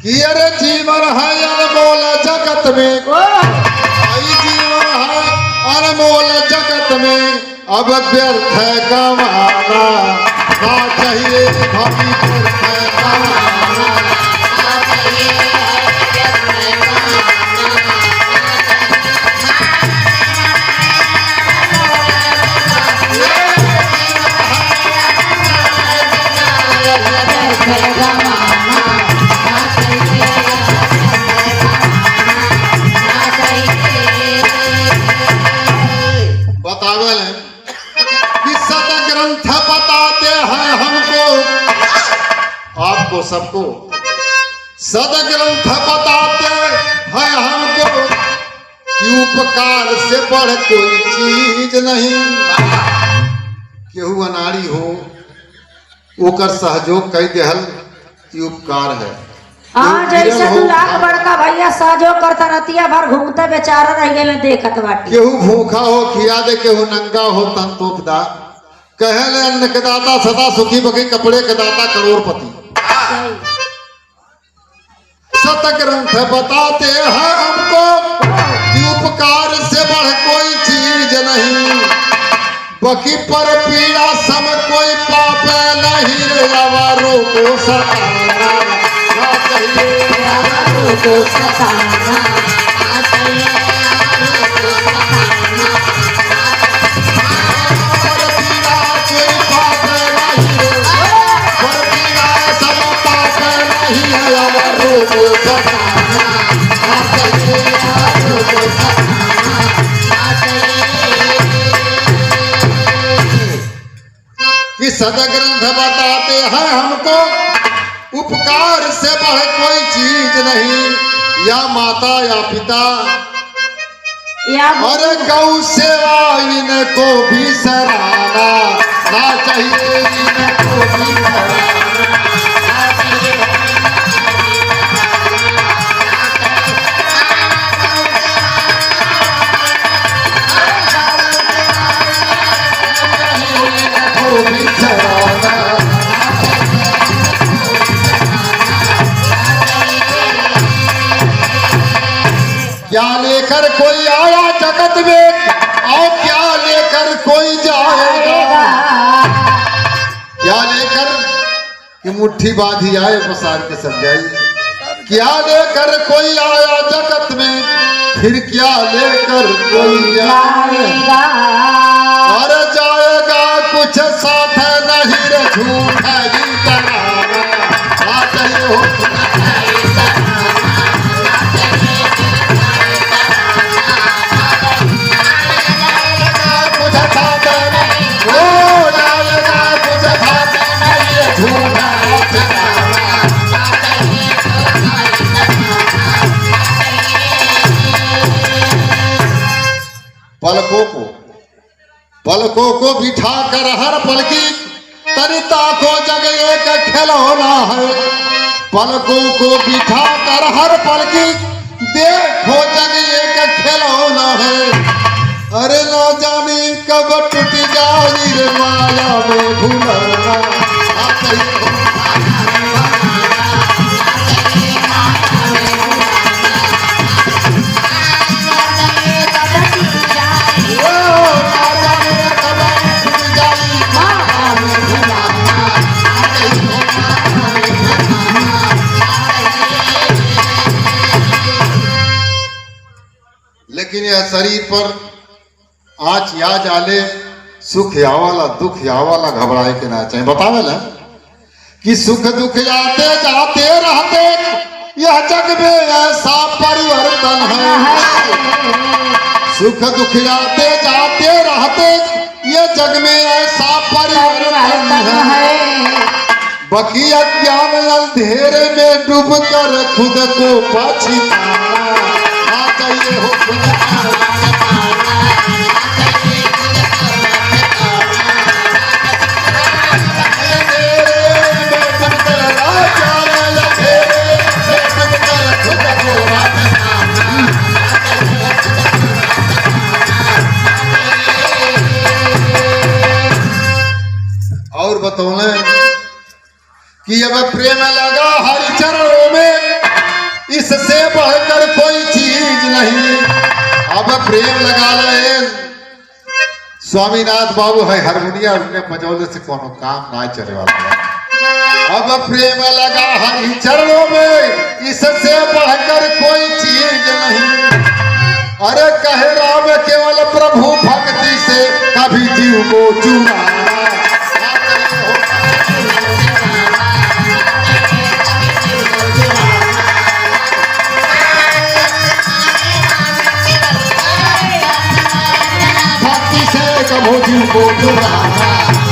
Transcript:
कि अरे जीवन है अनमोल जगत में, जीवन है अनमोल जगत में, अब व्यर्थ है गंवाना, ना चाहिए भाभी व्यर्थ है गंवाना, ना चाहिए व्यर्थ है बतावल है कि सदग्रंथ बताते हैं हमको, आपको सबको सदग्रंथ बताते हैं हमको कि उपकार से बढ़ कोई चीज नहीं। केहू अनाड़ी हो ओकर सहयोग कई देहल ये उपकार है। हाँ जैसे तू लाख बड़का भैया सहयोग करता रतिया भर घूमते बेचारा रह गए देखत बाटी। केहू भूखा हो खिया दे, केहू नंगा हो तन तोप दा, कहले अन्न के दाता सदा सुखी बखी, कपड़े के दाता करोड़पति। सतग्रंथ बताते हैं हमको कि उपकार से बढ़ कोई चीज नहीं, बकी पर पीड़ा सम कोई पाप नहीं, अवारों को सताना ना चाहिए, अवारों को सताना ना चाहिए, अवारों को सताना, पर पीड़ा कोई पाप नहीं, पर पीड़ा सम पाप नहीं, अवारों को सताना ना चाहिए, अवारों को सताना ना चाहिए। कि सदग्रंथ बताते हैं हमको उपकार से बढ़ कोई चीज नहीं, या माता या पिता और गौ सेवा इनको भी सराहना ना चाहिए, इनको भी सराहना ना चाहिए। क्या लेकर कोई आया जगत में और क्या लेकर कोई जाएगा, क्या लेकर कि मुट्ठी बांधी आए पसार के सब जाई, क्या लेकर कोई आया जगत में फिर क्या लेकर कोई जाएगा, और जाएगा कुछ साथ नहीं रे, झूठ है हो पलकों को बिठा कर हर पल की तनिता को जग एक खिलौना है, पलकों को बिठा कर हर पल की देखो जग एक खिलौना है, अरे ना जाने कब टूट जाए रे माया में भूलना, लेकिन यह शरीर पर आज या जाले सुख आवाला दुख आवाला घबराए के ना चाहिए। बतावे ना कि सुख दुख आते जाते रहते, यह जग में ऐसा परिवर्तन है, सुख दुख आते जाते रहते, यह जग में ऐसा परिवर्तन है, बकी अज्ञान अंधेरे में डूब कर खुद को पछताना ना चाहिए हो, और बतौले कि अब प्रेम लगा हरि चरणों में, प्रेम लगा ले स्वामीनाथ बाबू है हारमोनिया उन्हें बजौले से कोनो काम ना चले वाला है। अब प्रेम लगा हरि चरणों में इससे बढ़कर कोई चीज नहीं। अरे कहे राम केवल प्रभु भक्ति से कभी जीव को चुराना। भक्ति से कभी जीव को चुराना।